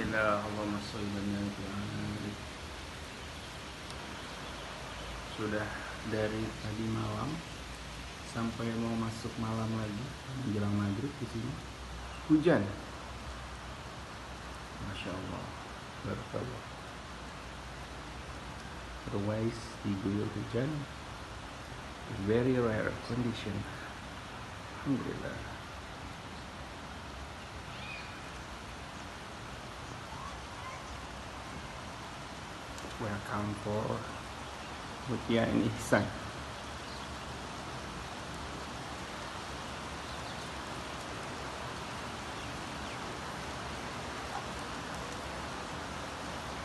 Alhamdulillah, Allahumma sholli ala Muhammad. Sudah dari tadi malam sampai mau masuk malam lagi menjelang maghrib di sini hujan. Masya Allah, barakallah. Otherwise diguyur hujan, very rare condition. Alhamdulillah. Welcome for Mutia and Ihsan.